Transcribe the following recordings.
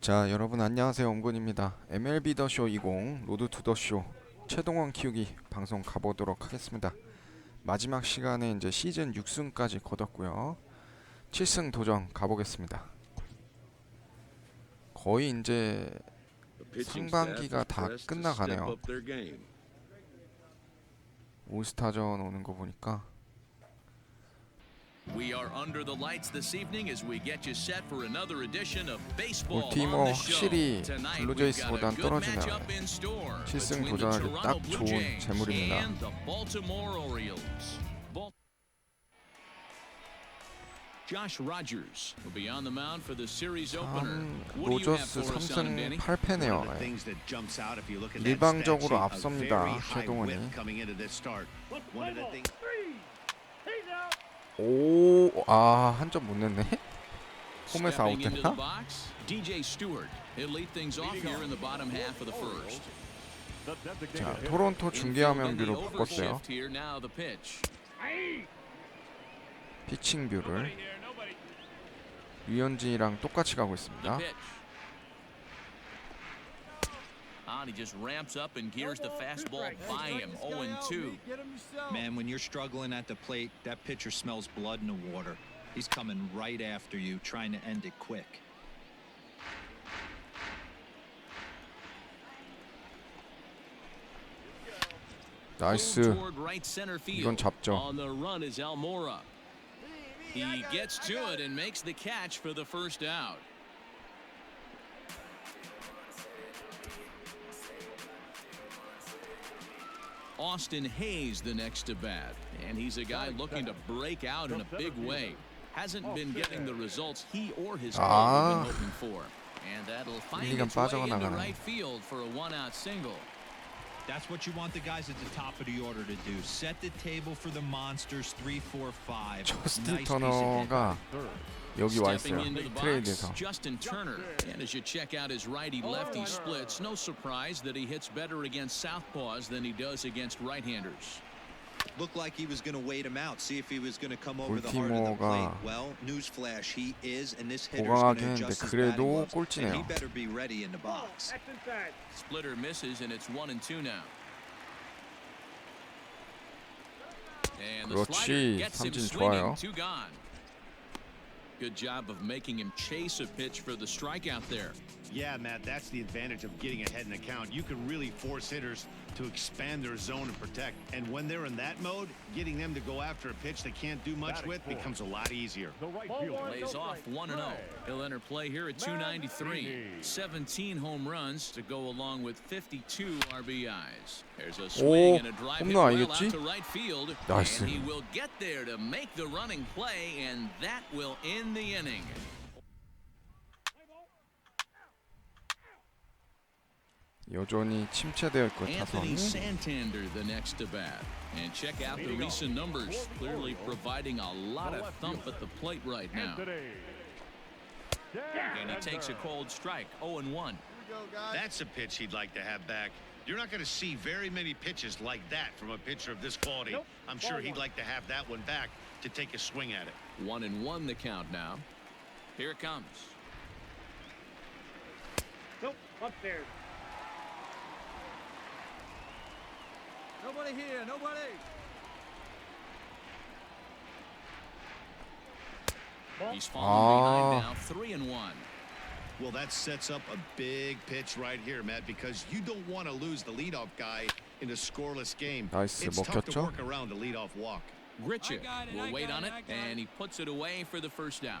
자, 여러분 안녕하세요. 옴군입니다. MLB 더쇼 20 로드 투 더쇼 최동원 키우기 방송 가보도록 하겠습니다. 마지막 시간에 이제 시즌 6승까지 거뒀고요. 7승 도전 가보겠습니다. 거의 이제 상반기가 다 끝나가네요. 올스타전 오는 거 보니까 We are under the lights this evening as we get you set for another edition of baseball 볼티모 on the show. 확실히 Tonight we've got a 블루제이스보단 good 떨어지네요. matchup in store 7승 between the 도전하기 Toronto 딱 Blue 좋은 Jays 재물입니다. and the Baltimore Orioles. Josh Rogers will be on the mound for the series opener. What do you have 로저스 for us on him, Danny? 3승 8패네요. 일방적으로 앞섭니다. 최동원이. 오, 한 점 못 냈네. 홈에서 아웃됐나? DJ Stewart. He'll lead things off here in the bottom half of the first. 자, 토론토 중계화면 뷰로 바꿨어요. 피칭 뷰를 류현진이랑 똑같이 가고 있습니다. And he just ramps up and gears the fastball by him. 0-2. Man, when you're struggling at the plate, that pitcher smells blood in the water. He's coming right after you, trying to end it quick. 나이스. 이건 잡죠. On the run is Almora. He gets to it and makes the catch for the first out. Austin Hayes the next to bat, and he's a guy looking to break out in a big way. Hasn't been getting the results he or his team have been hoping for. And that'll find its way into right field for a one-out single. That's what you want the guys at the top of the order to do. Set the table for the monsters 3, 4, 5. 저스틴 터너가 여기 와 있어요. 트레이드에서. Justin Turner. And as you check out his righty-lefty splits, no surprise that he hits better against southpaws than he does against right-handers. Looked like he was going to wait him out, see if he was going to come over the heart of the plate. Well, newsflash, he is, and this hitter is going to adjust his batting gloves, and he better be ready in the box. Splitter misses, and it's 1-2 now. And the slider gets him swinging, 2 gone. Good job of making him chase a pitch for the strikeout there. Yeah, Matt, that's the advantage of getting ahead in the count. You can really force hitters to expand their zone and protect. And when they're in that mode, getting them to go after a pitch they can't do much with becomes a lot easier. Lays off 1-0. He'll enter play here at 293. 17 home runs to go along with 52 RBIs. There's a swing and a drive hit well out to right field. And he will get there to make the running play, and that will end the inning. 여전히 침체되어 있고 Anthony 타선이. Santander the next to bat. And check out the recent numbers, clearly providing a lot of thump at the plate right now. And he takes a cold strike, 0-1. That's a pitch he'd like to have back. You're not going to see very many pitches like that from a pitcher of this quality. I'm sure he'd like to have that one back to take a swing at it. 1-1 the count now. Here it comes. Nope, upstairs. Nobody here, nobody. He's falling behind now, 3-1. Well, that sets up a big pitch right here, Matt, because you don't want to lose the leadoff guy in a scoreless game. 나이스, It's tough to 먹혔죠? work around a leadoff walk. Rtts will wait on it, and he puts it away for the first down.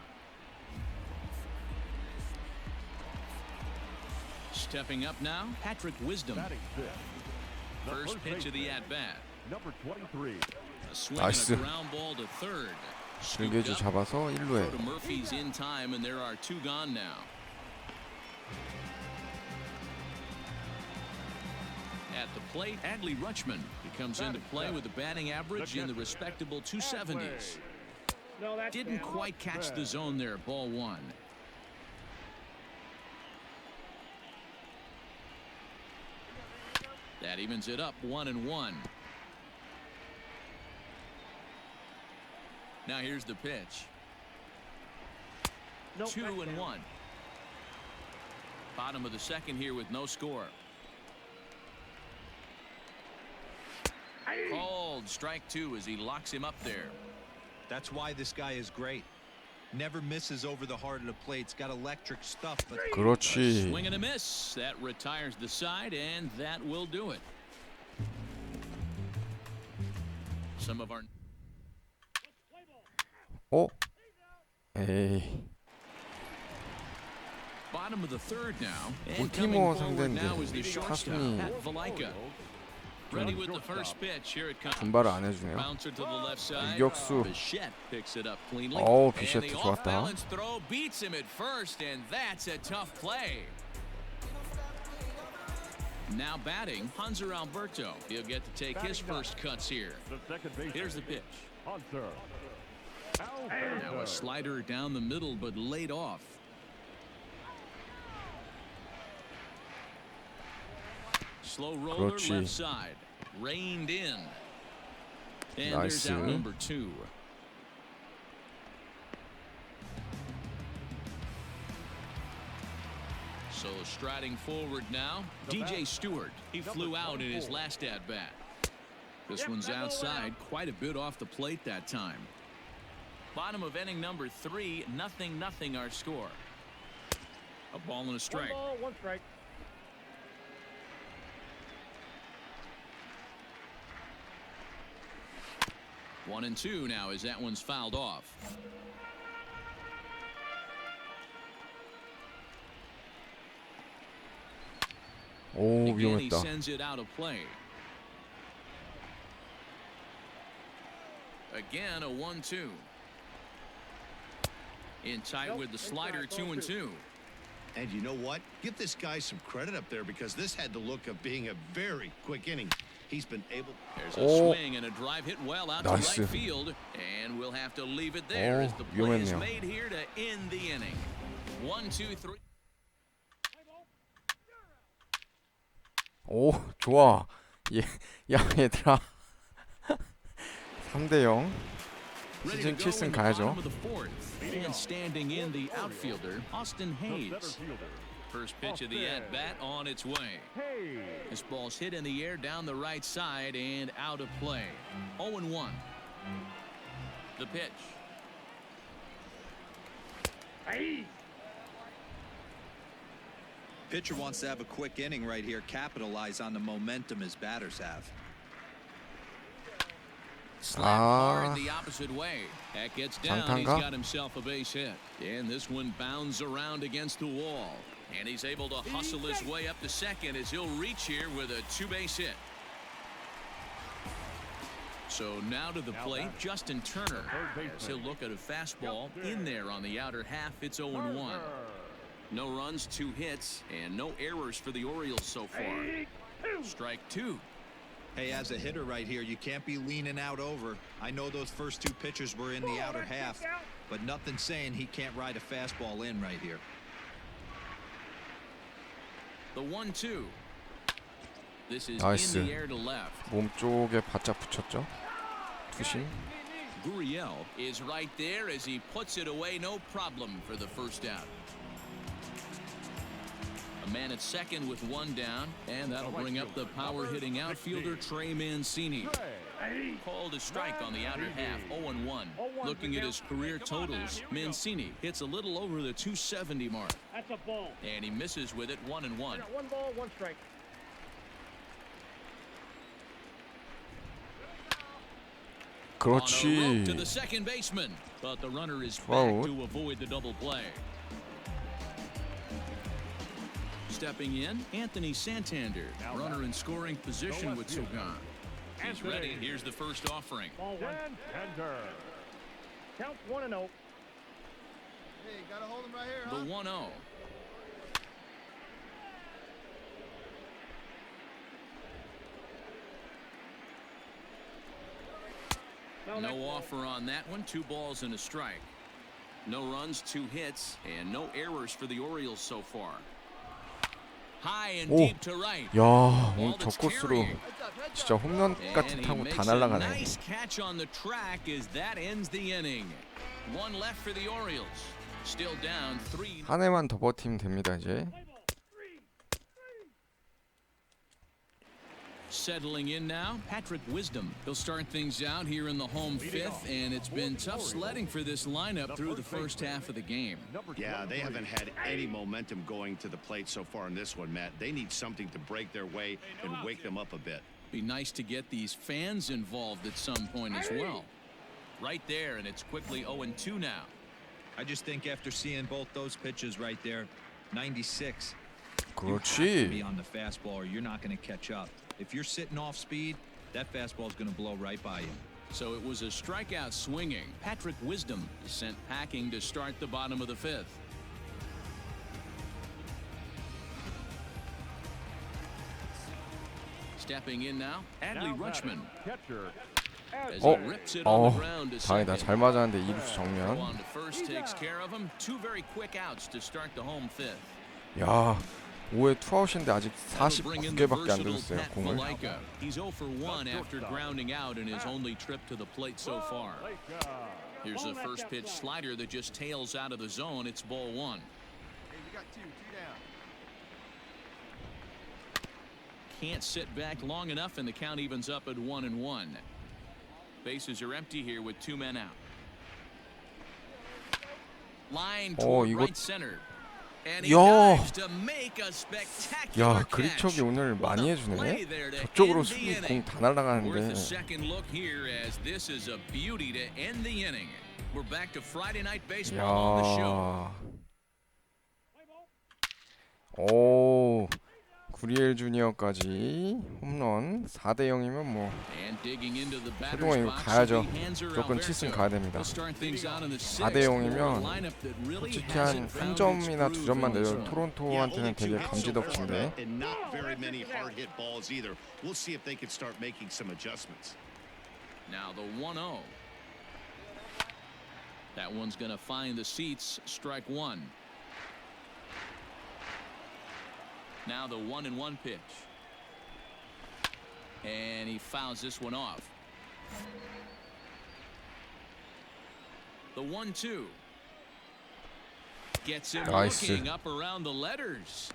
Stepping up now, Patrick Wisdom. First pitch of the at-bat. Number 23. A swing and a ground ball to third. 슬개지 잡아서 1루에. Murphy's in time, and there are 2 gone now. At the plate, Adley Rutschman. He comes into play with a batting average in the respectable 270s. Didn't quite catch the zone there, ball 1. That evens it up, 1-1. Now here's the pitch. 2-1. Bottom of the second here with no score. Called strike two as he locks him up there. That's why this guy is great. Never misses over the heart of the plate. It's got electric stuff. But 그렇지. Swing and a miss. That retires the side, and that will do it. Some of our 에이. bottom of the third now. And 볼티모어 coming forward now is the 상대인데 shortstop, 타순이 Pat Valaika. Ready with the first pitch. Here it comes. 분발을 안 해주네요. Bouncer to the left side. 유격수. Bichette picks it up cleanly. 어우, And 비셰트 the 좋았다. off-balance throw beats him at first, and that's a tough play. Now batting, Hanser Alberto. He'll get to take his first cuts here. Here's the pitch. Now a slider down the middle, but laid off. Slow roller 그렇지. left side. Reined in. And there's 나이스. out number two. So striding forward now, DJ Stewart. He flew out in his last at bat. This one's outside, quite a bit off the plate that time. Bottom of inning number 3, 0-0 our score. A ball and a strike. 1 ball, 1 strike. One and two now as that one's fouled off. 오, Again, he 위험했다. sends it out of play. Again, a 1-2. In tight with the slider, 2-2. And you know what? Give this guy some credit up there because this had the look of being a very quick inning. He's been able. There's a 오. swing and a drive hit well out to 나이스. right field. And we'll have to leave it there 오, as the play is 위험했네요. made here to end the inning. 1, 2, 3. 오, 좋아. 야, 얘들아. 3대0. Ready 시즌 to go 7승 in the 가야죠. bottom of the fourth. And standing in the outfielder, Austin Hayes. First pitch of the at-bat on its way. This ball's hit in the air down the right side and out of play. 0-1. The pitch. pitcher wants to have a quick inning right here, capitalize on the momentum his batters have. Slap hard 아, the opposite way. That gets down. He's 장탄가? got himself a base hit. And this one bounds around against the wall. And he's able to hustle his way up to second as he'll reach here with a 2-base hit. So now to the plate, Justin Turner. As he'll look at a fastball in there on the outer half. It's 0-1. No runs, 2 hits, and no errors for the Orioles so far. Strike 2. Hey, as a hitter right here, you can't be leaning out over. I know those first 2 pitches were in the outer half, but nothing saying he can't ride a fastball in right here. The 1-2. This is 나이스. in the air to left. 몸 쪽에 바짝 붙였죠. 투심. Gurriel is right there as he puts it away, no problem for the first out. A man at second with 1 down, and that'll bring up the power-hitting outfielder Trey Mancini. Called a strike on the outer half, 0-1. Looking at his career totals, Mancini hits a little over the 270 mark, That's a ball. and he misses with it 1-1. 1 ball, 1 strike. On a rope to 그렇지. the second baseman, but the runner is Wow. back to avoid the double play. Stepping in, Anthony Santander, runner in scoring position with Sogan. He's ready. Here's the first offering. Ball 1. Count 1-0. Hey, gotta hold him right here, The huh? 1-0. No offer on that one. 2 balls and a strike. No runs, 2 hits, and no errors for the Orioles so far. High and 오. deep to right. 야, Ball 오늘 저 that's 코스로 carrying. 진짜 홈런 같은 And he 타고 makes 다 a 날아가네. nice catch on the track as that ends the inning. 1 left for the Orioles. Still down 3. 한 해만 더 버티면 됩니다, 이제. Settling in now, Patrick Wisdom. He'll start things out here in the home fifth, and it's been tough sledding for this lineup through the first half of the game. Yeah, they haven't had any momentum going to the plate so far in this one, Matt. They need something to break their way and wake them up a bit. Be nice to get these fans involved at some point as well. Right there, and it's quickly 0-2 now. I just think after seeing both those pitches right there, 96. 그렇지. Be on the fastball or you're not going to catch up. If you're sitting off speed, that fastball is going to blow right by you. So it was a strikeout swinging. Patrick Wisdom is sent packing to start the bottom of the fifth. Stepping in now, Adley Rutschman. As he rips it on the ground to 다행이다. second. 잘 맞았는데 이루수 Go 정면. on to first, takes care of him. Two very quick outs to start the home fifth. 야, 5회 투아웃인데 아직 That'll bring in the 49개밖에 안 versatile 들었어요. Pat 공을. Valaika. He's 0 for 1 after grounding out in his only trip to the plate so far. Here's a first pitch slider that just tails out of the zone. It's ball one. Hey, we got two down. Can't sit back long enough, and the count evens up at 1-1. Bases are empty here with two men out. Line toward 이거- right center. And he 야. dives to make a spectacular 야, 그립척이 catch. 오늘 What 많이 a play 해주네. there to 저쪽으로 end the 수비 공 inning. 다 Worth a 날아가는데. second look here as this is a beauty to end the inning. We're back to Friday night baseball on the show. 야. 오. 구리엘 주니어까지 홈런 4대 0이면 뭐 And digging into the batter's 최동원 이거 box, 가야죠. he hands her 무조건 Alberto. 7승 가야 됩니다. We'll start things out in the 4대 sixth. 0이면 A lineup that really 솔직히 hasn't 한 found its 3점이나 groove 2점만 in this 내줘도 one. 토론토한테는 되게 감지덕진데. And not very many hard hit balls either. We'll see if they can start making some adjustments. Now the 1-0. That one's going to find the seats. Strike one. Now the 1-1 pitch. And he fouls this one off. The 1-2. Gets him Nice. looking up around the letters.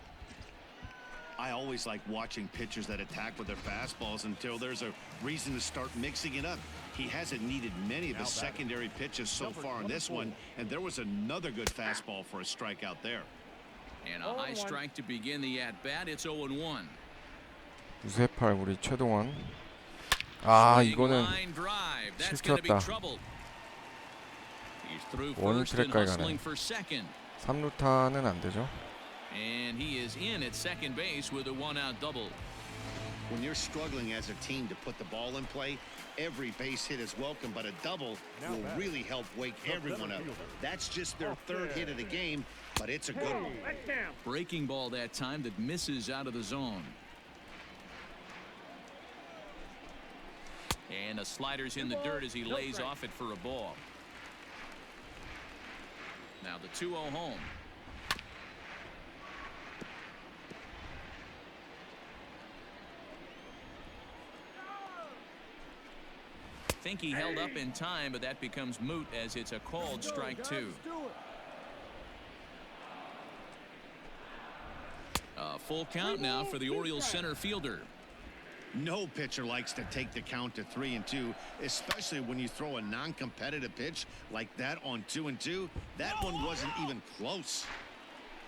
I always like watching pitchers that attack with their fastballs until there's a reason to start mixing it up. He hasn't needed many of his secondary pitches so far in this one, and there was another good fastball for a strikeout there. And a high strike to begin the at-bat. It's 0-1. 9세8 우리 최동원. 아, 이거는 Line drive. That's going to be 실수였다. trouble. He's through 원인 first and 트랙까지 hustling 가네. for second. 3루타는 안 되죠. And he is in at second base with a one-out double. When you're struggling as a team to put the ball in play, every base hit is welcome, but a double will really help wake everyone up. That's just their third hit of the game, but it's a good one. Breaking ball that time that misses out of the zone. And a slider's in the dirt as he lays off it for a ball. Now the 2-0 home. Think he held up in time, but that becomes moot as it's a called strike two. A full count now for the Orioles center fielder. No pitcher likes to take the count to 3-2, especially when you throw a non-competitive pitch like that on 2-2. That one wasn't even close.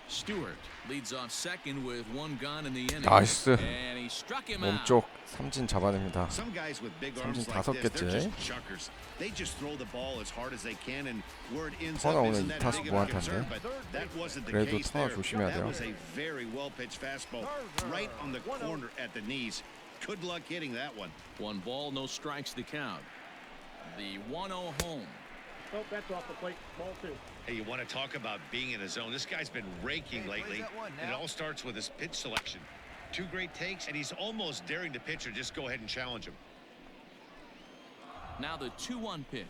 Stewart leads off second with one gone in the inning. 나이스. And he struck him out. 몸쪽 삼진 잡아냅니다. Some guys with big arms 삼진 like this, they're 5개째. just chuckers. They just throw the ball as hard as they can, and where it ends 터너 up 오늘 isn't that 2타수 big of a 무안타인데. concern, but that wasn't the 그래도 case 터너 there. 조심해야 That 돼요. was a very well-pitched fastball right on the corner at the knees. Good luck hitting that one. One ball, no strikes to count. The 1-0 home. Oh, that's off the plate. Ball two. Hey, you want to talk about being in the zone? This guy's been raking lately, and it all starts with his pitch selection. Two great takes, and he's almost daring the pitcher just go ahead and challenge him. Now the 2-1 pitch.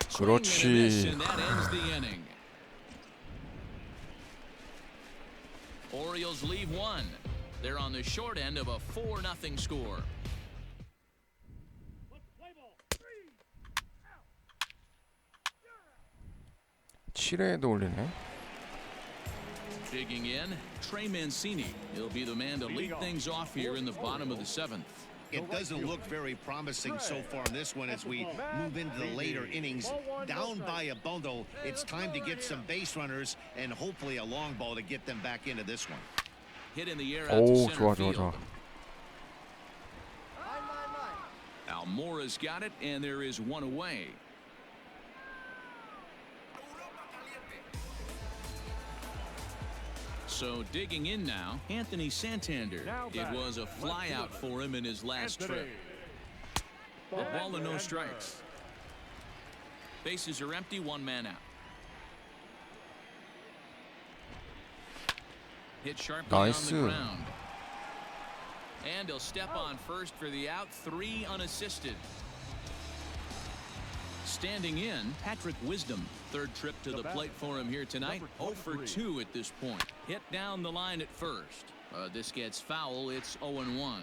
Swing and a miss, 그렇지. and that ends the inning. Orioles leave one. They're on the short end of a 4-0 score. 7회에도 올리네. Digging in, Trey Mancini. He'll be the man to lead things off here in the bottom of the 7th. It doesn't look very promising so far in this one as we move into the later innings. Down by a bundle, it's time to get some base runners and hopefully a long ball to get them back into this one. Hit in the air out to 오, center 좋아, 좋아, field. 좋아. Almora's got it, and there is one away. So digging in now, Anthony Santander. It was a flyout for him in his last trip. A ball and no strikes. Bases are empty, one man out. Hit sharply on Nice. the ground. And he'll step on first for the out, 3 unassisted. Standing in, Patrick Wisdom. 3rd trip to the plate for him here tonight. 0 for 2 at this point. Hit down the line at first. This gets foul. It's 0-1.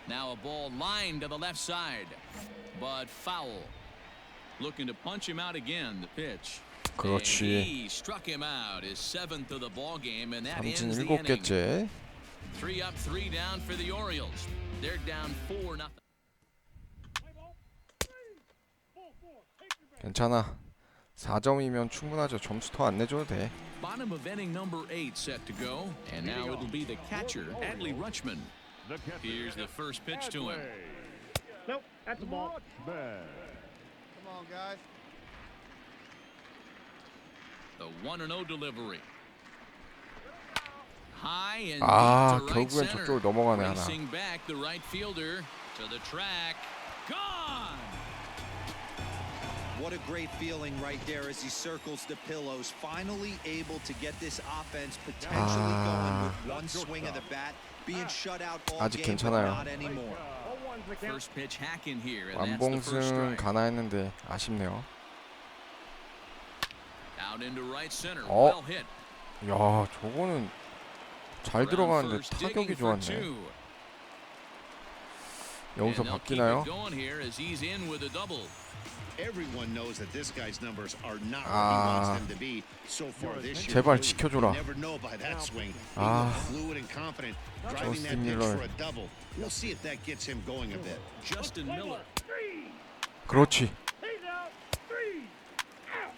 Now a ball lined to the left side, but foul. Looking to punch him out again. The pitch. 그렇지. And he struck him out. His 7th of the ball game, and that 삼진 ends the inning. 7개째. 3 up, 3 down for the Orioles. They're down 4-0. 괜찮아. 4점이면 충분하죠. 점수 더 안 내줘도 돼. Bottom of inning number 8 set to go, and now it'll be the catcher, Adley Rutschman. Here's the first pitch to him. Nope, that's a ball. Come on, guys. The 1-0 delivery. High and 아, deep to right 결국엔 center. 저쪽으로 넘어가네 하나. Racing back the right fielder to the track. Gone. What a great feeling right there as he circles the pillows, finally able to get this offense potentially going with one swing of the bat, being shut out all 아직 game, but 괜찮아요. not anymore. First pitch hack in here, and that's the first 완봉승 strike. 가나 했는데 아쉽네요. Out into right center. 어. Well hit. 야, 저거는 잘 Around 들어가는데 first, 타격이 digging for 좋았네. 2. 여기서 And they'll keep 바뀌나요? it going here as he's in with a double. Everyone knows that this guy's numbers are not where he wants them to be so far this year. 제발 You 지켜줘라. never know by that swing. He 아. looked fluid and confident, driving that 저스틴 pitch 밀러. for a double. We'll see if that gets him going a bit. Justin Miller. 그렇지. He's out. 3 out.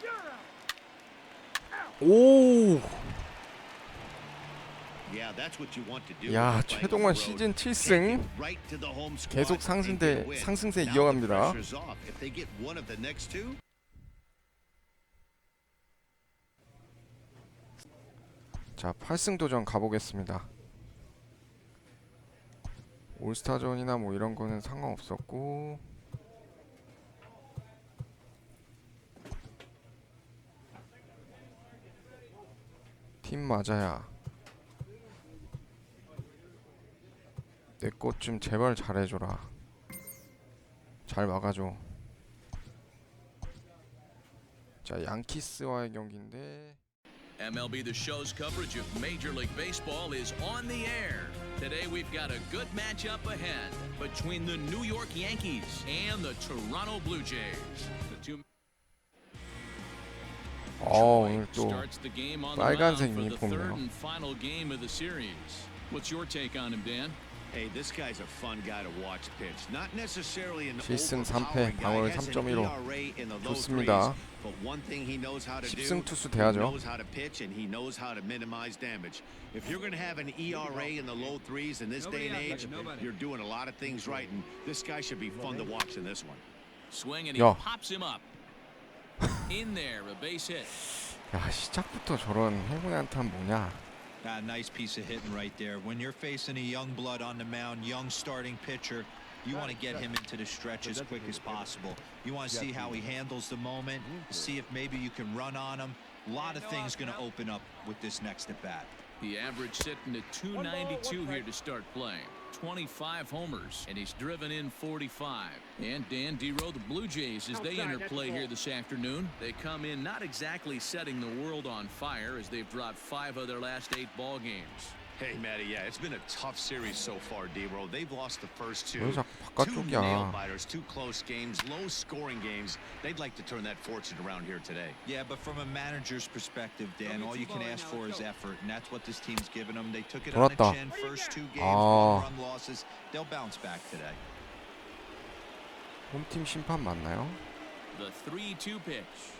You're out. 오! Yeah, that's what you want to do. 야, when you're playing 최동원 on the road. 시즌 Take 7승. it right to the home squad 계속 and get a win. 상승세 Now the 이어갑니다. pressure's off. If they get one of the next two, 자, 8승 도전 가보겠습니다. 올스타전이나 뭐 이런 거는 상관없었고 팀 맞아야 내 것 좀 제발 잘해줘라. 잘 막아줘. 자, 양키스와의 경기인데 MLB The Show's coverage of Major League Baseball is on the air. Today we've got a good matchup ahead between the New York Yankees and the Toronto Blue Jays. The two 오늘 또 starts the game on the 빨간색 mound for the third 유니폼이요. and final game of the series. What's your take on him, Dan? hey, this guy's a fun guy to watch pitch. Not necessarily an 실승 overpowering 3패, guy. 방어율 He has an 3.15. ERA in the low 좋습니다. threes, but one thing he knows how to do, 10승 투수 he 돼야죠. knows how to pitch and he knows how to minimize damage. If you're going to have an ERA in the low threes in this day and age, you're doing a lot of things right, and this guy should be fun to watch in this one. Swing and he 야. pops him up. In there, a base hit. 야, 시작부터 저런 행운의 한타는 뭐냐. Nice piece of hitting right there. When you're facing a young blood on the mound, young starting pitcher, you want to get him into the stretch as quick as possible. You want to see how he handles the moment, see if maybe you can run on him. A lot of things going to open up with this next at bat. The average sitting at 292 here to start play. 25 homers, and he's driven in 45. And Dan Dero, the Blue Jays, as they enter play here this afternoon, they come in not exactly setting the world on fire as they've dropped 5 of their last 8 ball games. Hey, Matty, yeah, it's been a tough series so far, D-Bro. They've lost the first two. 왜 자꾸 Two 바깥쪽이야? nail-biters, two close games, low-scoring games. They'd like to turn that fortune around here today. Yeah, but from a manager's perspective, Dan, all you can ask for is effort, and that's what this team's given them. They took it on the 돌았다. chin. First two games, 아. one-run losses. They'll bounce back today. 홈팀 심판 맞나요? The 3-2 pitch.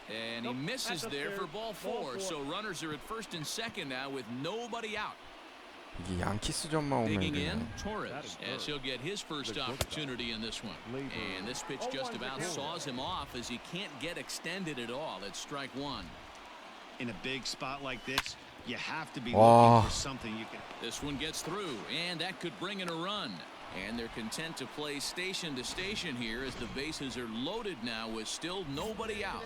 And he misses there for ball 4. So runners are at first and second now with nobody out. 이게 양키스전만 오면 Digging 되네. in, Torres, as he'll get his first opportunity in this one. And this pitch just about saws him off as he can't get extended at all. It's strike one. In a big spot like this, you have to be Wow. looking for something you can. This one gets through, and that could bring in a run. And they're content to play station to station here as the bases are loaded now with still nobody out.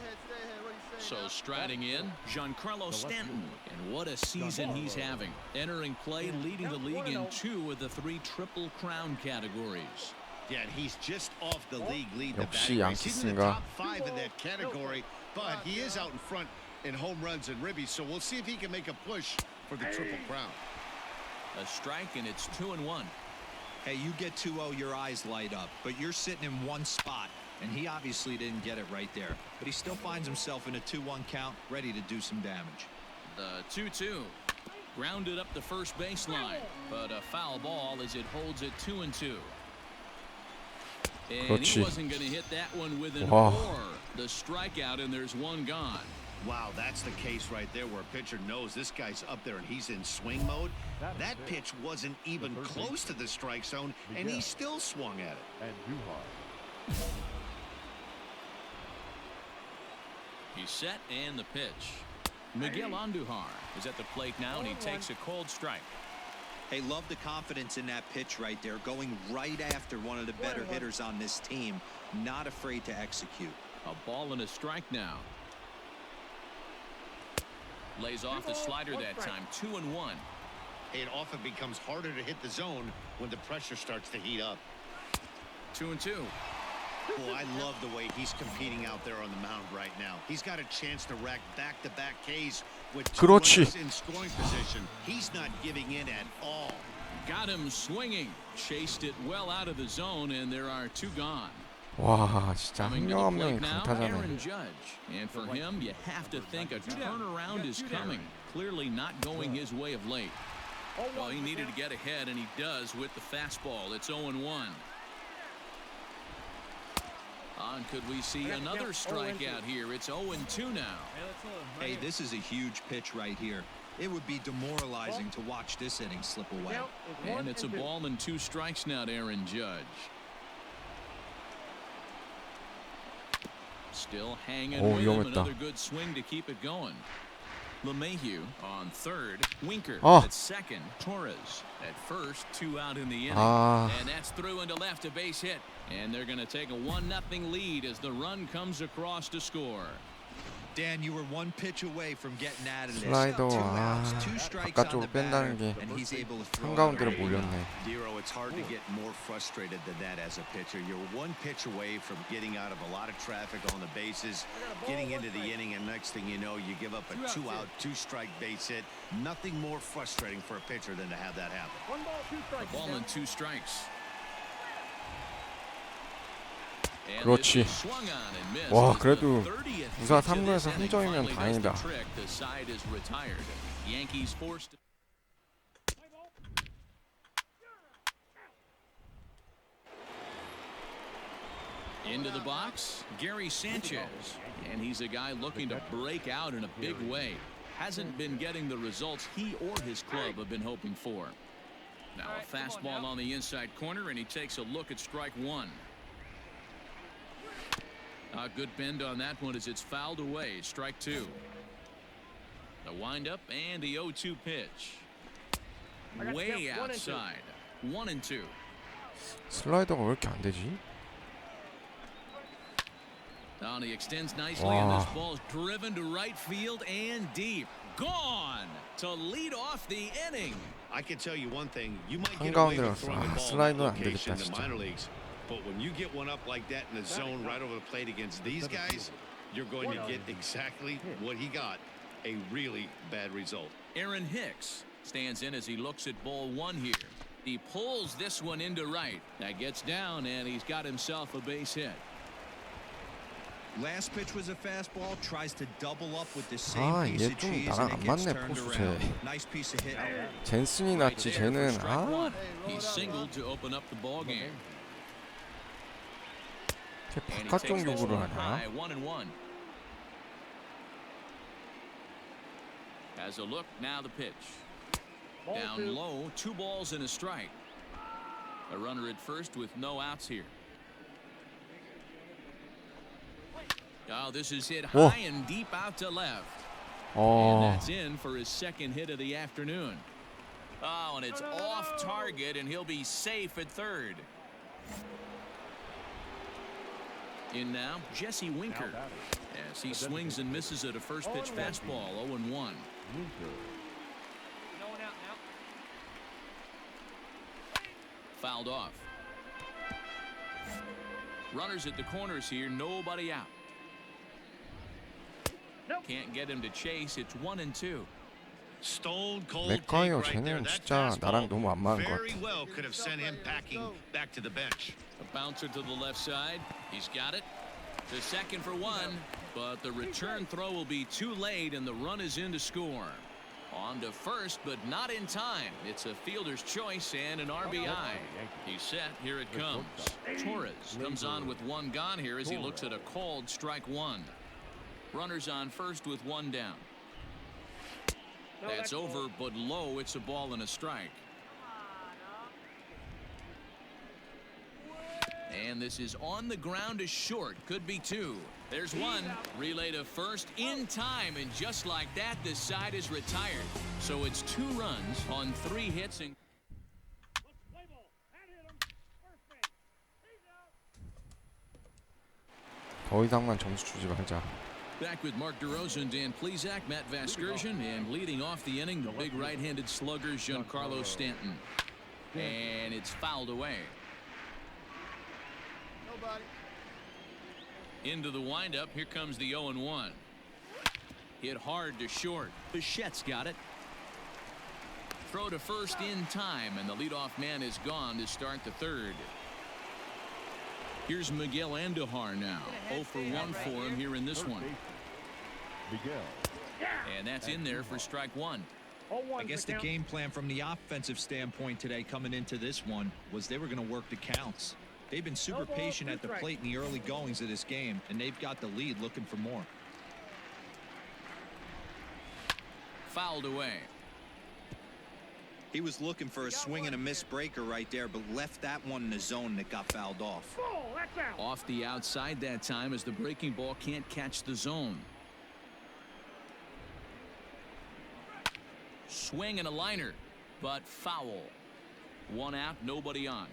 So striding in, Giancarlo Stanton. And what a season he's having. Entering play, leading the league in 2 of the 3 Triple Crown categories. Yeah, and he's just off the league lead. The 역시 batting race. He's in the 양키스인가? top 5 in that category, but he is out in front in home runs and ribbies. So we'll see if he can make a push for the Triple Crown. A strike, and it's 2-1. Hey, you get 2-0, your eyes light up, but you're sitting in one spot, and he obviously didn't get it right there. But he still finds himself in a 2-1 count, ready to do some damage. The 2-2. Grounded up the first baseline, but a foul ball as it holds it 2-2. And he 그렇지. wasn't going to hit that one with an 와. or. The strikeout, and there's one gone. Wow, that's the case right there where a pitcher knows this guy's up there and he's in swing mode. That pitch wasn't even close to the strike zone, and he still swung at it. He's set, and the pitch. Miguel Andujar is at the plate now, and he takes a cold strike. Hey, love the confidence in that pitch right there, going right after one of the better hitters on this team, not afraid to execute. A ball and a strike now. Lays off the slider that time, 2-1. It often becomes harder to hit the zone when the pressure starts to heat up. 2-2. Boy, I love the way he's competing out there on the mound right now. He's got a chance to rack back-to-back Ks with 2 그렇지. runners in scoring position. He's not giving in at all. Got him swinging. Chased it well out of the zone, and there are 2 gone. 와, 진짜 한 Coming to 명 the 한 plate 명이 now, 강타자네. Aaron Judge. And for him, you have to think a turnaround is coming. Clearly not going his way of late. Well, he needed to get ahead, and he does with the fastball. It's 0-1. And could we see another strikeout here? It's 0-2 now. Hey, this is a huge pitch right here. It would be demoralizing to watch this inning slip away. And it's a ball and 2 strikes now to Aaron Judge. Still hanging 오, with him. 위험했다. Another good swing to keep it going. LeMahieu on third. Winker 아. at second. Torres at first. 2 out in the inning. 아. And that's through into left, a base hit. And they're going to take a 1-0 lead as the run comes across to score. Dan, you were 1 pitch away from getting out of this. 슬라이더 2 아, outs, 2 strikes on the 바깥쪽으로 뺀다는 batter, 게 and he's able to throw it 한가운데로 right. 몰렸네. Dero, it's hard to get more frustrated than that as a pitcher. You're 1 pitch away from getting out of a lot of traffic on the bases, getting into the inning, and next thing you know, you give up a 2-out, 2-strike base hit. Nothing more frustrating for a pitcher than to have that happen. 1 ball, 2 strikes. A ball and 2 strikes. And 그렇지. this is swung on and missed. 와, As the 그래도 30th 무사 pitch of this 3루에서 inning 3점이면 finally does the 다행이다. trick. The side is retired. Yankees forced. Into the box, Gary Sanchez. And he's a guy looking to break out in a big way. Hasn't been getting the results he or his club have been hoping for. Now a fastball on the inside corner, and he takes a look at strike 1. A good bend on that one as it's fouled away. Strike 2. The windup and the 0-2 pitch. Way outside. 1-2. 슬라이더가 왜 이렇게 안 되지? And he extends nicely, and Wow. this ball's driven to right field and deep. Gone to lead off the inning. I can tell you one thing, you might get away with 한가운데라서 throwing the ball in that 슬라이더는 안 location 되겠다 in the 진짜. minor leagues. But when you get one up like that in the zone right over the plate against these guys, you're going to get exactly what he got, a really bad result. Aaron Hicks Stands in as he looks at ball one here. He pulls this one into right. That gets down, and he's got himself a base hit. Last pitch was a fastball. Tries to double up with the same 아, piece 얘 of 좀 cheese, 나랑 and 안 it gets 맞네, turned 포수 around. 쟤. Nice piece of hit. 젠슨이 Right 낫지, there for 쟤는. strike one. 아, He singled to open up the ball game. 쟤 And he 바깥쪽 takes this 요구를 one high, 하냐? 1-1. Has a look, now the pitch. Ball Down two. low, 2 balls and a strike. A runner at first with no outs here. Oh, this is hit Whoa. high and deep out to left. And 어, that's in for his second hit of the afternoon. Oh, and it's off target, and he'll be safe at third. In now, Jesse Winker. As he swings and misses at a first pitch fastball, 0-1. Fouled off. Runners at the corners here, nobody out. Can't get him to chase. It's 1-2. Stone cold take 맥가이어 right there. 쟤는 That 진짜 나랑 fastball 너무 안 맞는 것 very 같아. well could have sent him packing back to the bench. A bouncer to the left side. He's got it. To second for one, but the return throw will be too late, and the run is in to score. On to first, but not in time. It's a fielder's choice and an RBI. He's set. Here it comes. Torres comes on with one gone here as he looks at a called strike one. Runners on first with one down. That's over, but low. It's a ball and a strike. And this is on the ground to short. Could be two. There's one. Relay to first in time, and just like that, this side is retired. So it's 2 runs on 3 hits. And 더 이상만 점수 주지 말자. back with Mark DeRosa, Dan Plesac, Matt Vasgersian, and leading off the inning, the big right-handed slugger, Giancarlo Stanton. And it's fouled away. Nobody. Into the windup, here comes the 0-1. Hit hard to short. Bichette's got it. Throw to first in time, and the leadoff man is gone to start the third. Here's Miguel Andujar now. 0 for 1 for him here in this one. And that's in there for strike one. I guess the game plan from the offensive standpoint today coming into this one was they were going to work the counts. They've been super patient at the plate in the early goings of this game, and they've got the lead looking for more. Fouled away. He was looking for a swing and a miss breaker right there, but left that one in the zone that got fouled off. Off the outside that time as the breaking ball can't catch the zone. Swing and a liner, but foul. 1 out, nobody on.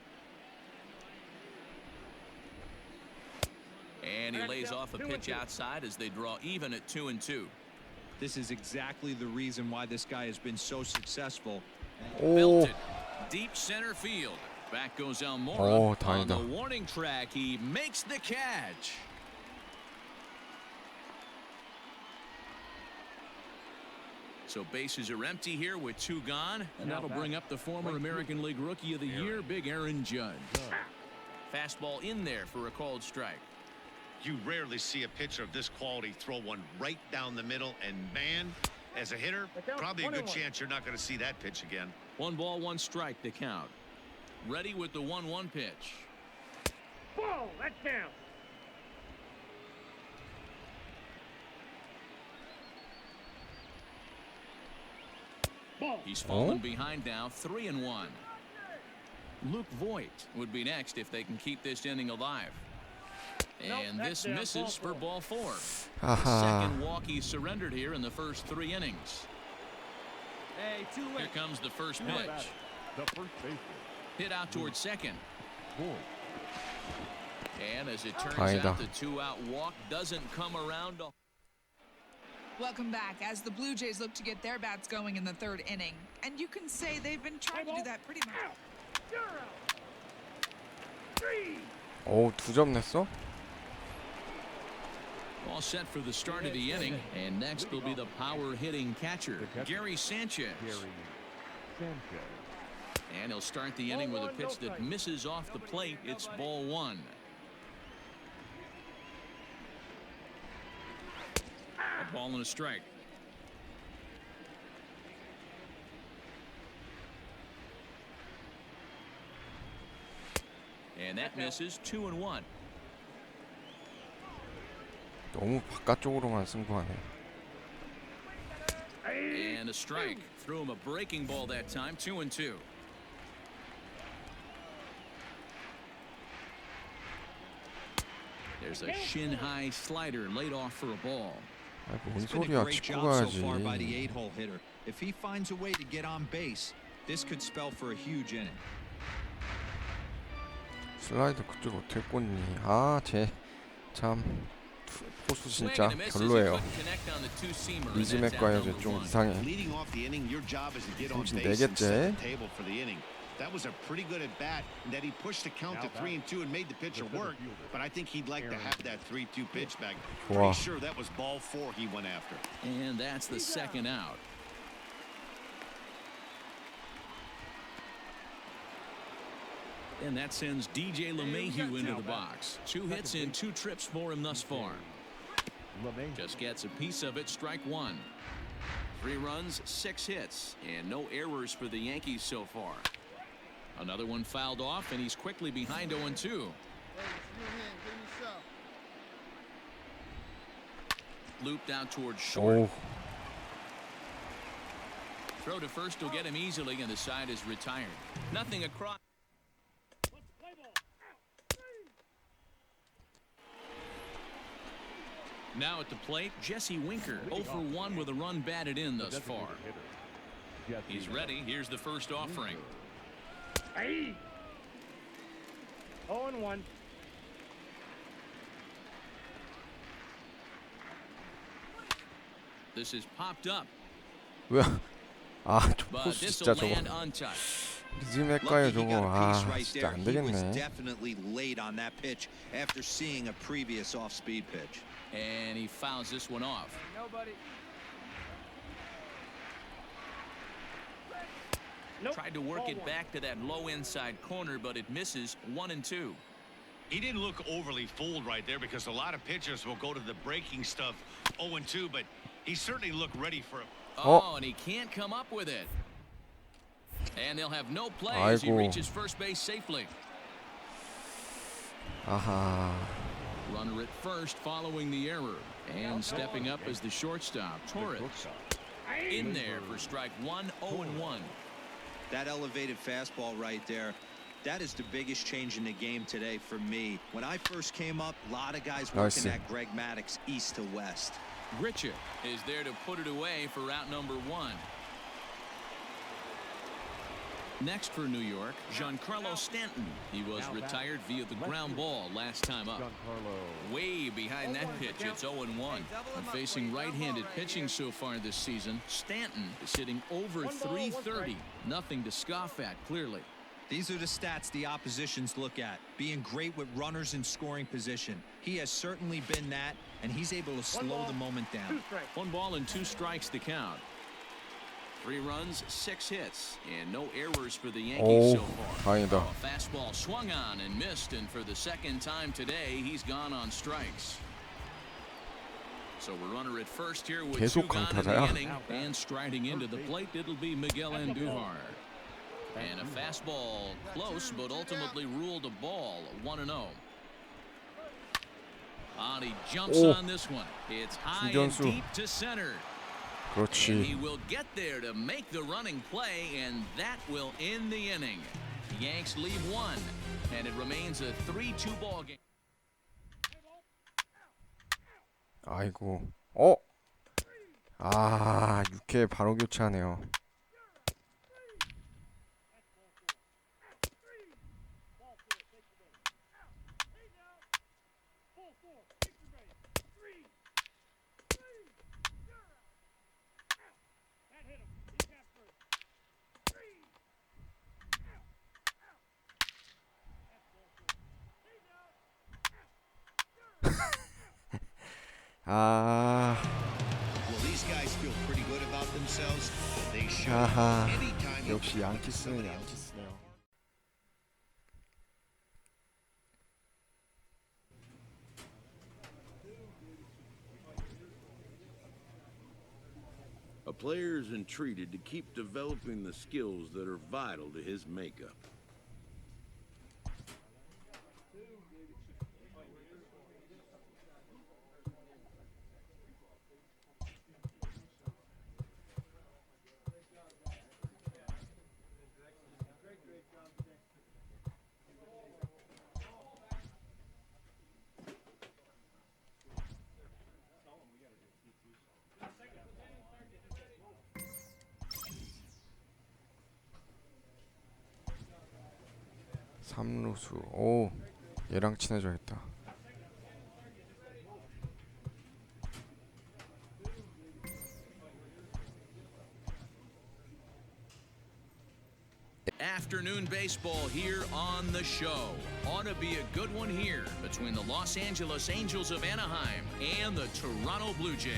And he lays off a pitch outside as they draw even at 2-2. This is exactly the reason why this guy has been so successful. 오, Belted. Deep center field. Back goes Almora. 오, On the 다행이다. warning track, he makes the catch. So bases are empty here with 2 gone, and that'll bring up the former American League Rookie of the Year, Big Aaron Judge. Fastball in there for a called strike. You rarely see a pitcher of this quality throw one right down the middle, and man, as a hitter, probably a good chance you're not going to see that pitch again. 1 ball, 1 strike to count. Ready with the 1-1 pitch. Ball, that's down. He's fallen behind now, 3-1. Luke Voigt would be next if they can keep this inning alive. And this misses for ball 4. The 아하. second walk he surrendered here in the first 3 innings. Here comes the first pitch. Hit out towards second. And as it turns 다행이다. out, the 2-out walk doesn't come around. Welcome back as the Blue Jays look to get their bats going in the 3rd inning. And you can say they've been trying to do that pretty much. 오, 2점 냈어? All set for the start of the inning, and next will be the power hitting catcher, Gary Sanchez. And he'll start the inning with a pitch that misses off the plate. It's ball one. A ball and a strike. And that misses 2-1. 너무 바깥쪽으로만 승부하네. And a strike. Threw him a breaking ball that time. 2-2. There's a shin-high slider laid off for a ball. 뭔 It's been a 소리야? great 짚고 job so far by 가야지. the 8-hole hitter. If he finds a way to get on base, this could spell for a huge inning. 슬라이드 그쪽 어떻게 꽂니? 아, 참 포수 Swing 진짜 and a miss as he 별로예요. couldn't connect on the two-seamer, and 리즈 that's out 맥과이어 number 좀 one. 이상해. Leading off the inning, your job is to get on 삼진 base and set 네개째. the table for the inning. That was a pretty good at bat, and that he pushed the count to 3-2 and made the pitcher work. But I think he'd like to have that 3-2 pitch back. 좋아. Pretty sure that was ball 4 he went after. And that's the second out. And that sends DJ LeMahieu into the box. 2 hits in 2 trips for him thus far. Just gets a piece of it. Strike one. 3 runs, 6 hits, and no errors for the Yankees so far. Another one fouled off, and he's quickly behind 0-2. Hey, it's your hand. Give me some. Looped out towards short. 오, Throw to first will get him easily, and the side is retired. Nothing across. Now at the plate, Jesse Winker, 0 for 1 with a run batted in thus far. He's ready. Here's the first offering. Hey. 0-1. This is popped up, 왜? 아, 저 but 포수 this 진짜 will 저거 land untouched. 리즈 Lucky 맥과이어 he 저거 got a piece 아, right 진짜 there. 안 He was 되겠네. definitely late on that pitch after seeing a previous off-speed pitch. And he fouls this one off. Nobody. Nope. Tried to work Ball it one. back to that low inside corner, but it misses. 1-2. He didn't look overly fooled right there because a lot of pitchers will go to the breaking stuff 0-2, but he certainly looked ready for a Oh, and he can't come up with it. And they'll have no play as he 아이고. reaches first base safely. 아하. Runner at first following the error. And stepping up as the shortstop, Torres. In there for strike one, 0-1. That elevated fastball right there, that is the biggest change in the game today for me. When I first came up, a lot of guys working Nice. at Greg Maddux east to west. Rtts is there to put it away for route number 1. Next for New York, Giancarlo Stanton. He was retired via the ground ball last time up. Way behind that pitch, it's 0-1. And facing right-handed pitching so far this season, Stanton is sitting over 330. Nothing to scoff at, clearly. These are the stats the oppositions look at. Being great with runners in scoring position. He has certainly been that, and he's able to slow the moment 2 down. strikes. 1 ball and 2 strikes to count. 3 runs, 6 hits, and no errors for the Yankees 오, so far. 다행이다. A fastball swung on and missed, and for the second time today, he's gone on strikes. So we're runner at first here with 2 계속 gone in the 강타자야. inning, and striding into the plate, it'll be Miguel Andujar. And a fastball close, but ultimately ruled a ball, 1-0. And he jumps 오. on this one. It's high and 중견수. deep to center. And he 그렇지. will get there to make the running play, and that will end the inning. Yanks lead 1, and it remains a 3-2 ball game. 아이고. 아, 6회 바로 교체하네요. 아, Well, these guys feel pretty good about themselves. They should. 아하. Anytime 역시 양키스는 양키스네요. A player is entreated to keep developing the skills that are vital to his makeup. 삼루수. 오, 얘랑 친해져야겠다. Afternoon baseball here on the show. Ought to be a good one here between the Los Angeles Angels of Anaheim and the Toronto Blue Jays.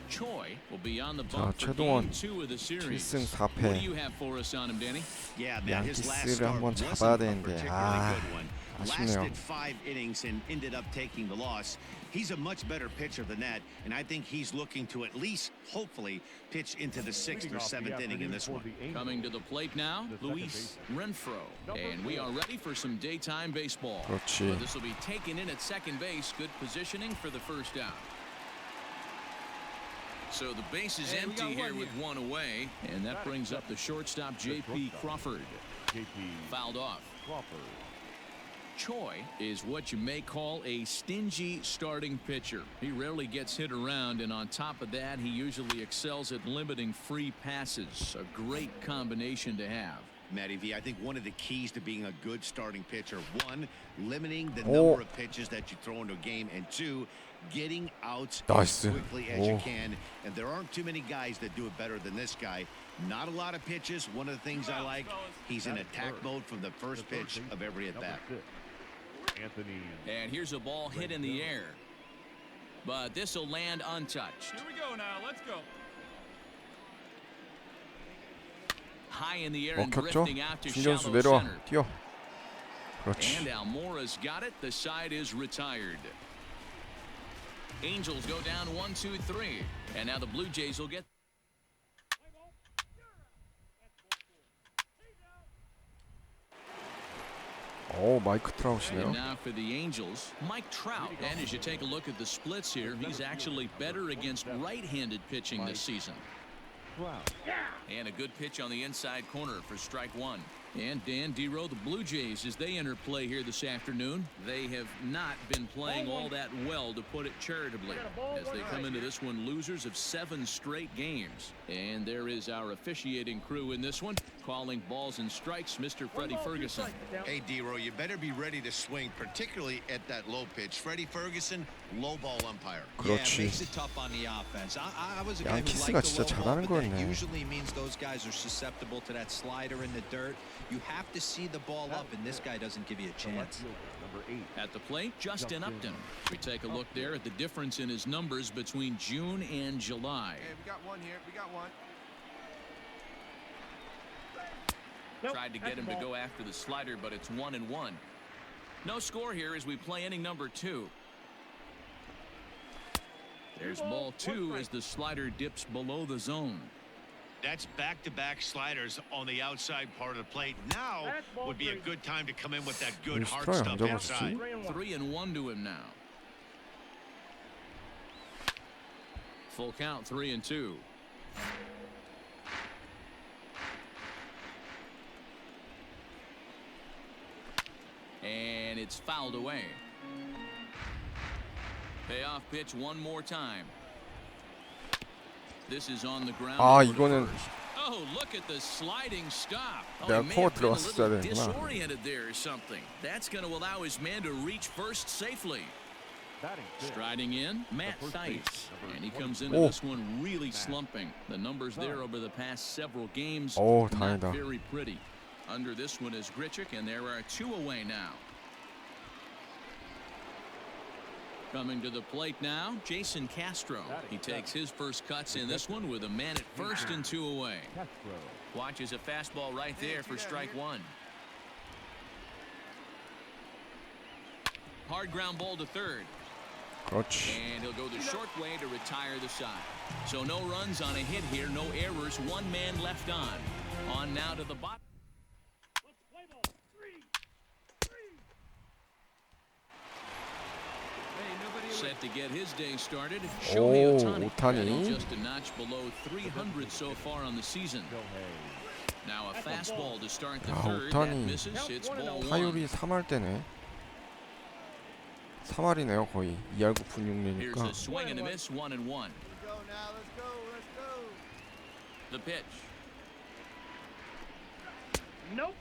Choi will be on the bump for 최동원 game 2 of the series. 7승 What do 4패. you have for us on him, Danny? Yeah, man, his last 양키스를 start 한번 wasn't 잡아야 a 되는데 particularly good one. 아쉽네요. Lasted 5 innings and ended up taking the loss. He's a much better pitcher than that, and I think he's looking to at least, hopefully, pitch into the 6th or 7th inning in this one. Coming to the plate now, Luis Renfroe. And we are ready for some daytime baseball. 그렇지. But this will be taken in at second base. Good positioning for the first out. So the base is empty here with one away. And that brings up the shortstop, J.P. Crawford. Fouled off. Choi is what you may call a stingy starting pitcher. He rarely gets hit around, and on top of that, he usually excels at limiting free passes. A great combination to have. Matty V, I think one of the keys to being a good starting pitcher, one, limiting the number of pitches that you throw into a game, and two, getting outs as quickly as you can. And there aren't too many guys that do it better than this guy. Not a lot of pitches. One of the things I like, he's in attack mode from the first pitch of every at bat. And here's a ball hit in the air. But this will land untouched. Here we go now. Let's go. High in the air and 켰죠? drifting out to 중견수 shallow 내려와. center. 뛰어. 그렇지. And Almora's got it. The side is retired. Angels go down 1-2-3. And now the Blue Jays will get. 오, 마이크 트라우시네요. And now for the Angels, Mike Trout. And as you take a look at the splits here, he's actually better against right-handed pitching this season. And a good pitch on the inside corner for strike one. And Dan Dero, the Blue Jays, as they enter play here this afternoon, they have not been playing all that well, to put it charitably, as they come into this one losers of 7 straight games. And there is our officiating crew in this one, calling balls and strikes, Mr. Freddie Ferguson. Hey, Dero, you better be ready to swing, particularly at that low pitch. Freddie Ferguson, low ball umpire. Yeah, it 그렇지. makes it tough on the offense. I was a guy who 양키스가 liked 진짜 the low ball, 잘하는 but that 거였네. usually means those guys are susceptible to that slider in the dirt. You have to see the ball up, and this guy doesn't give you a chance. At the plate, Justin Upton. We take a look there at the difference in his numbers between June and July. Hey, we got one here. We got one. Tried to get him to go after the slider, but it's 1-1. No score here as we play inning number 2. There's ball 2 as the slider dips below the zone. That's back-to-back sliders on the outside part of the plate. Now would be a good time to come in with that good hard 스트라이크 stuff 안 inside. 잡았지? 3-1 to him now. Full count, 3-2. And it's fouled away. Payoff pitch one more time. This is on the ground. 아, over to 이거는 first. Oh, look at the sliding stop. Oh, 내가 he may 코어 have been a 들어갔어야 little 되는구나. disoriented there or something. That's going to allow his man to reach first safely. Striding in, Matt Theis. And he comes into Oh. this one really slumping. The numbers there over the past several games, Oh, not 다행이다. very pretty. Under this one is Grichuk, and there are 2 away now. Coming to the plate now, Jason Castro. He takes his first cuts in this one with a man at first and 2 away. Watches a fastball right there for strike one. Hard ground ball to third. 그렇지. And he'll go the short way to retire the side. So no runs on a hit here, no errors, one man left on. On now to the bottom. Set to get his day started. Shohei Ohtani. Ohtani. Just a notch below 300 so far on the season. Now a fastball to start the third. That 오타니 misses. It's ball one. 타율이 3할 때네. 3할이네요 거의. 2할 9푼 Here's 6리니까. a swing and a miss, 1-1. Go now. Let's go. Let's go. The pitch. Nope.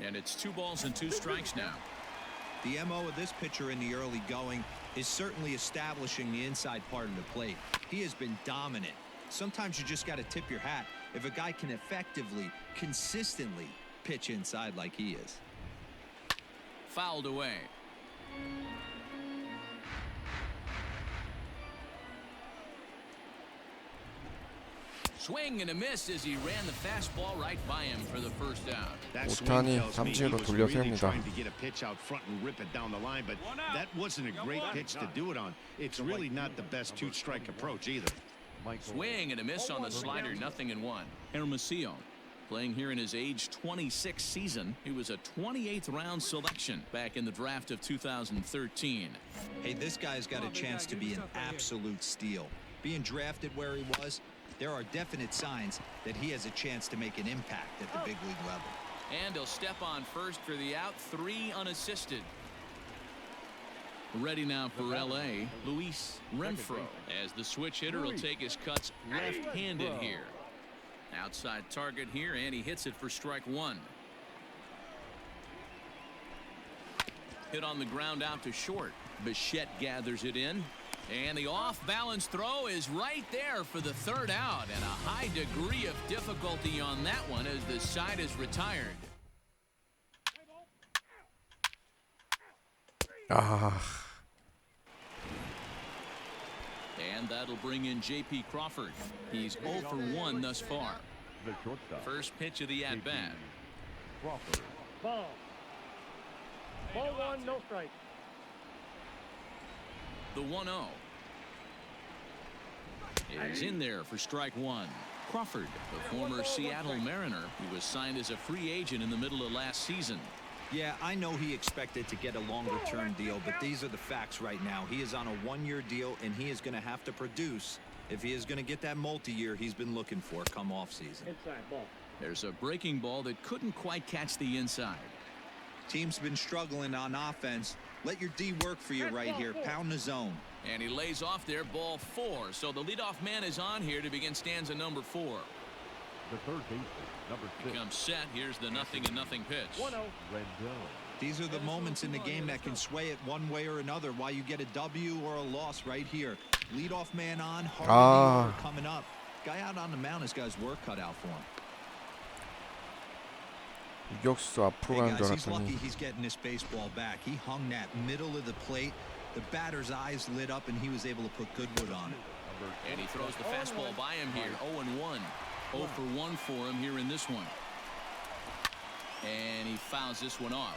And it's 2 balls and 2 strikes now. The MO of this pitcher in the early going is certainly establishing the inside part of the plate. He has been dominant. Sometimes you just got to tip your hat if a guy can effectively, consistently pitch inside like he is. Fouled away. Swing and a miss as he ran the fastball right by him for the first out. That swing 오타니 tells me he 삼진으로 was really 돌려세웁니다. trying to get a pitch out front and rip it down the line, but that wasn't a great pitch to do it on. It's really not the best two-strike approach either. Swing and a miss on the slider, 0-1. Hermosillo playing here in his age 26 season. He was a 28th round selection back in the draft of 2013. Hey, this guy's got a chance to be an absolute steal. Being drafted where he was, there are definite signs that he has a chance to make an impact at the big league level. And he'll step on first for the out, 3 unassisted. Ready now for LA, Luis Renfroe, as the switch hitter will take his cuts left-handed here. Outside target here, and he hits it for strike one. Hit on the ground out to short. Bichette gathers it in. And the off-balance throw is right there for the third out, and a high degree of difficulty on that one as the side is retired. 아, And that'll bring in J.P. Crawford. He's 0 for 1 thus far. First pitch of the at-bat. Ball. Ball one, no strike. The 1-0 is in there for strike one. Crawford, the former Seattle Mariner, who was signed as a free agent in the middle of last season. Yeah, I know he expected to get a longer-term deal, but these are the facts right now. He is on a one-year deal, and he is going to have to produce if he is going to get that multi-year he's been looking for come off-season. Inside ball. There's a breaking ball that couldn't quite catch the inside. Team's been struggling on offense. Let your D work for you right here. Pound the zone. And he lays off there, ball 4. So the leadoff man is on here to begin stanza number 4. The third baseman, number 6. Comes set. Here's the 0-0 pitch. 1-0. These are the moments in the game that can sway it one way or another. Why you get a W or a loss right here. Leadoff man on, hard coming up. Guy out on the mound has got his work cut out for him. 유격수 앞으로 Hey 가는 줄 guys, he's lucky 알았더니 he's getting this baseball back. He hung that middle of the plate. The batter's eyes lit up, and he was able to put good wood on it. And he throws the fastball by him here. 0-1. 0 for 1 for him here in this one. And he fouls this one off.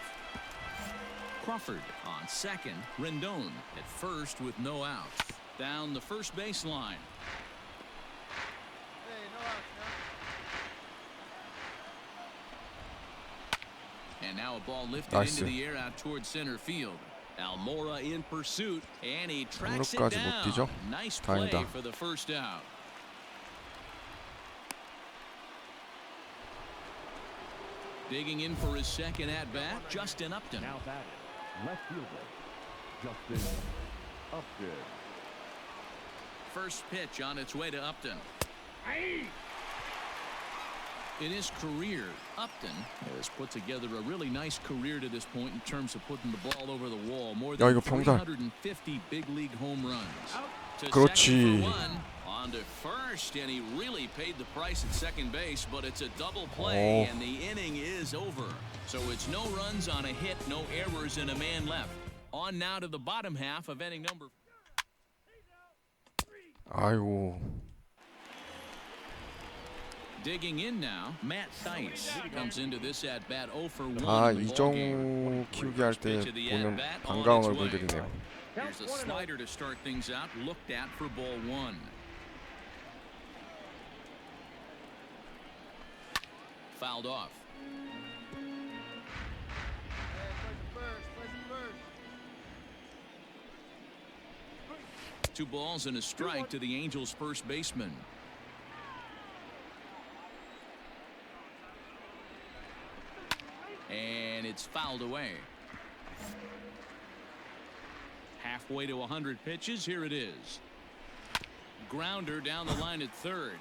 Crawford on second. Rendon at first with no outs. Down the first baseline. Hey, no outs now. And now a ball lifted Nice. into the air out towards center field. Almora in pursuit, and he tracks it 삼루까지 못 뛰죠? down. Nice play 다행이다. for the first out. Digging in for his second at-bat, Justin Upton. Now batting, left fielder, Justin Upton. First pitch on its way to Upton. Aye. In his career, Upton has put together a really nice career to this point in terms of putting the ball over the wall. More than 이거 병살. 350 big league home runs. To 그렇지. second for one. On to first. first, and he really paid the price at second base, but it's a double play, and the inning is over. So it's no runs on a hit, no errors, and a man left. On now to the bottom half of inning number. 아이고. Digging in now, Matt Theis comes into this at bat 0 for 1. 아, in the ball game. 이정우 키우기 할 때 보는 반가운 얼굴들이네요. Here's the slider to start things out, looked at for ball 1. Fouled off. Two balls and a strike to the Angels' first baseman. And it's fouled away. Halfway to 100 pitches. Here it is. Grounder down the line at third.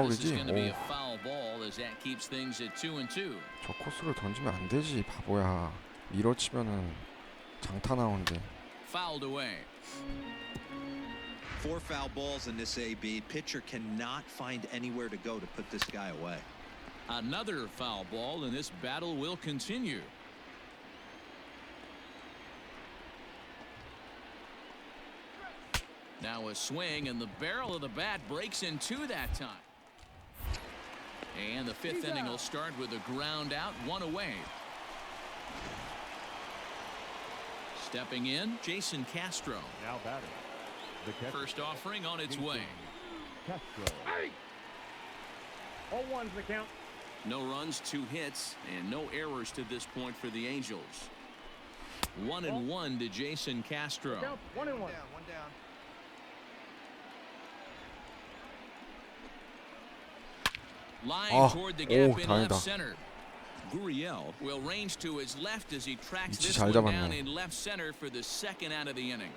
This is going to be a foul ball as that keeps things at 2-2. 저 코스를 던지면 안 되지, 바보야. 밀어치면은 장타 나오는데. Fouled away. 4 foul balls in this AB. Pitcher cannot find anywhere to go to put this guy away. Another foul ball, and this battle will continue. Now a swing, and the barrel of the bat breaks in two that time. And the fifth inning will start with a ground out, one away. Stepping in, Jason Castro. Now batting. The catcher. First offering on its way. Castro. 0-1's the count. No runs, 2 hits, and no errors to this point for the Angels. 1-1 to Jason Castro. 1-1. One down. Line toward the gap in 다행이다. left center. Gurriel will range to his left as he tracks 위치 this 잘 one down 잡았네. in left center for the second out of the inning.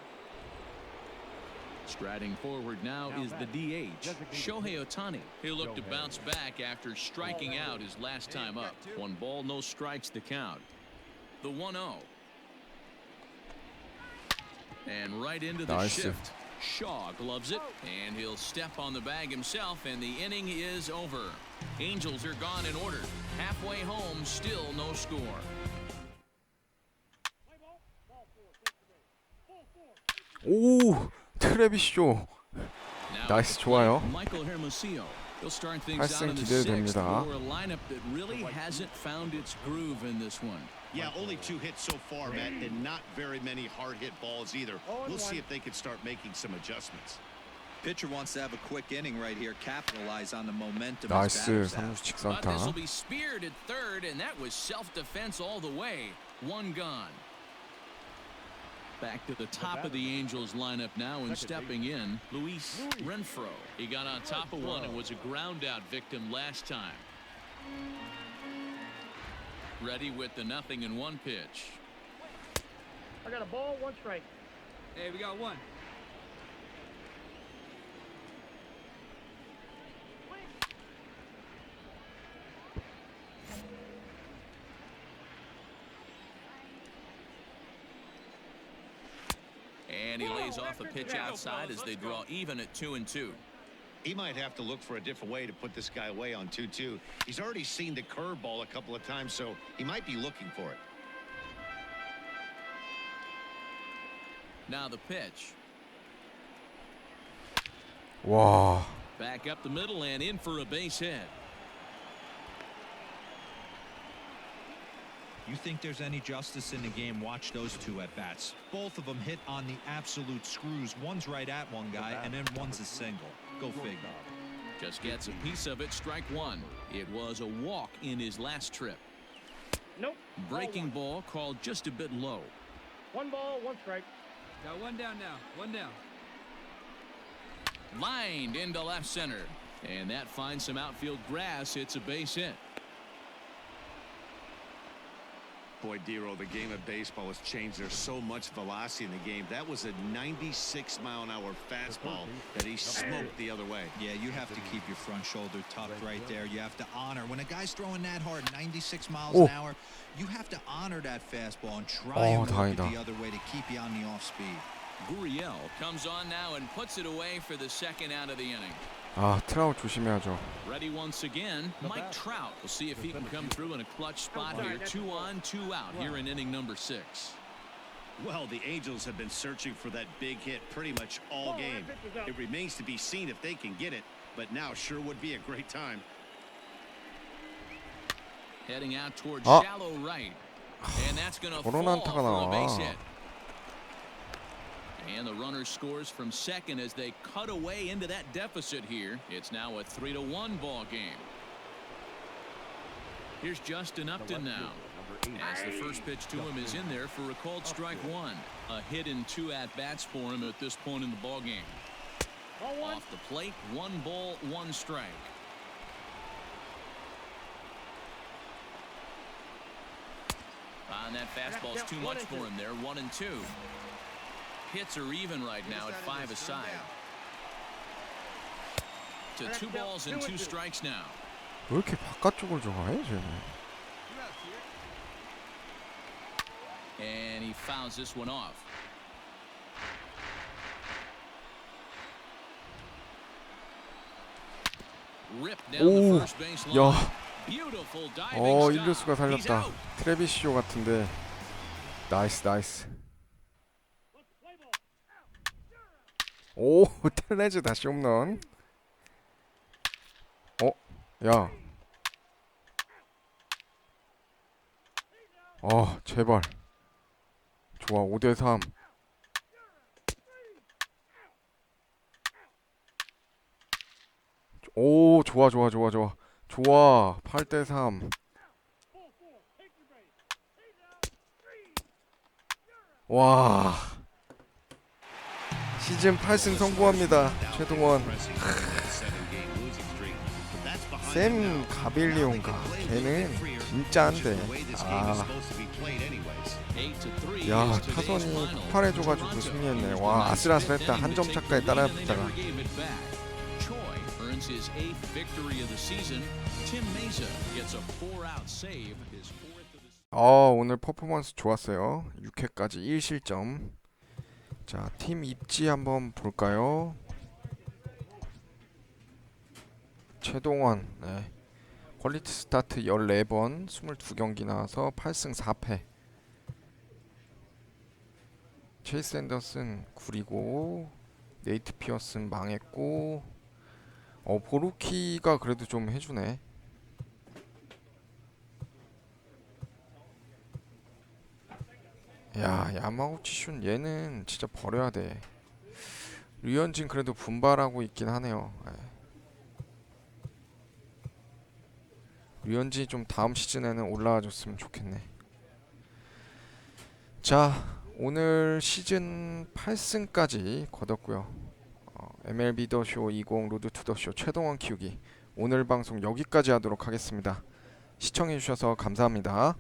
Striding forward now is the DH, Shohei Ohtani. He'll look to bounce back after striking out his last time up. 1 ball, no strikes the count. The 1-0. And right into the shift. Shaw gloves it, and he'll step on the bag himself, and the inning is over. Angels are gone in order. Halfway home, still no score. 오, 트래비스 쇼. 나이스, 좋아요. Michael Hermosillo. He'll start things out 팔승 in the 기대됩니다. 6th for a lineup that really hasn't found its groove in this one. Yeah, only 2 hits so far, Matt, and not very many hard hit balls either. We'll see if they can start making some adjustments. Pitcher wants to have a quick inning right here, capitalize on the momentum. 나이스, 3루 But this will 직선타. be speared at third, and that was self-defense all the way. 1 gone. Back to the top of the Angels lineup now, and stepping in, Luis Renfroe. He got on top of one and was a ground-out victim last time. Ready with the 0-1 pitch. I got a ball, 1 strike. Hey, we got 1. And he lays off a pitch outside as they draw even at 2-2. He might have to look for a different way to put this guy away on 2-2. He's already seen the curveball a couple of times, so he might be looking for it. Now the pitch. 와, Back up the middle and in for a base hit. You think there's any justice in the game? Watch those 2 at bats. Both of them hit on the absolute screws. One's right at one guy, and then one's a single. Go figure. Just gets a piece of it. Strike 1. It was a walk in his last trip. Nope. Breaking ball called just a bit low. 1 ball, 1 strike. Got 1 down now. 1 down. Lined into left center. And that finds some outfield grass. It's a base hit. Boy, Dero, the game of baseball has changed. There's so much velocity in the game. That was a 96-mile-an-hour fastball that he smoked the other way. Yeah, you have to keep your front shoulder tucked right there. You have to honor. When a guy's throwing that hard, 96 miles an hour, you have to honor that fastball and try and move it the other way to keep you on the off speed. Gurriel comes on now and puts it away for the second out of the inning. 아, 트라웃 조심해야죠. Ready once again, Mike Trout. We'll see if he can come through in a clutch spot here. 2 on, 2 out here in inning number 6. Well, the Angels have been searching for that big hit pretty much all game. It remains to be seen if they can get it, but now sure would be a great time. Heading out towards 아. shallow right. And that's going to 저런 fall 안타가 for a base 나와. hit. And the runner scores from second as they cut away into that deficit here. It's now a 3-1 ball game. Here's Justin Upton now. As the first pitch to him is in there for a called strike 1. A hit and 2 at-bats for him at this point in the ball game. Off the plate, 1 ball, 1 strike. And that fastball's too much for him there. 1-2. Hits are even right now at 5 aside. To 2 balls and 2 strikes now. 왜 이렇게 바깥쪽을 좋아해, 쟤는? And he fouls this one off. Ripped down the 오, first base line. 야, Beautiful diving stop. 일루수가 He's 살렸다. out. 트레비시오 같은데. 나이스, 나이스. 오, 텔레즈 다시 홈런. 야. 제발. 좋아, 5대3. 오, 좋아, 좋아, 좋아, 좋아. 좋아, 8대3. 와. 시즌 8승 성공합니다. 최동원. 샘 가빌리온가. 걔는 진짜 안 돼. 야, 타선이 폭발해줘가지고 승리했네. 와, 아슬아슬했다. 한 점 차까지 따라붙다가. His 8th victory of the season. Tim Mesa gets a 4-out save. His 4th of the 오늘 퍼포먼스 좋았어요. 6회까지 1실점. 자, 팀 입지 한번 볼까요? 최동원, 네. 퀄리티 스타트 14번, 22경기 나와서 8승 4패. 체이스 앤더슨 구리고, 네이트 피어슨 망했고, 보루키가 그래도 좀 해주네. 야, 야마구치 슌 얘는 진짜 버려야 돼. 류현진 그래도 분발하고 있긴 하네요. 류현진이 좀 다음 시즌에는 올라와 줬으면 좋겠네. 자, 오늘 시즌 8승까지 거뒀고요. MLB 더쇼 20 로드 투 더쇼 최동원 키우기 오늘 방송 여기까지 하도록 하겠습니다. 시청해주셔서 감사합니다.